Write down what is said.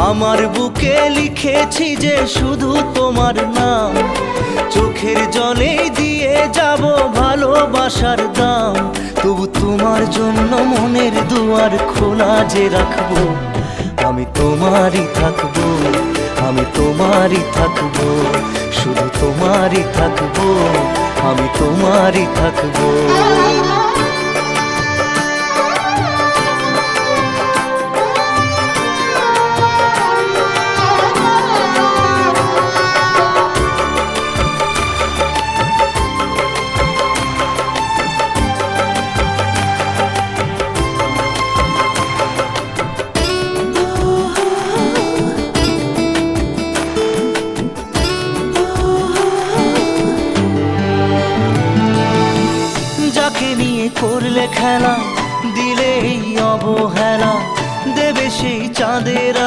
আমার বুকে লিখেছি যে শুধু তোমার নাম, চোখের জলে দিয়ে যাব ভালোবাসার দাম। তবু তোমার জন্য মনের দুয়ার খোলা যে রাখবো, আমি তোমারই থাকবো, আমি তোমারই থাকবো, শুধু তোমারই থাকবো, আমি তোমারই থাকবো। যাকে নিয়ে করলে খেলা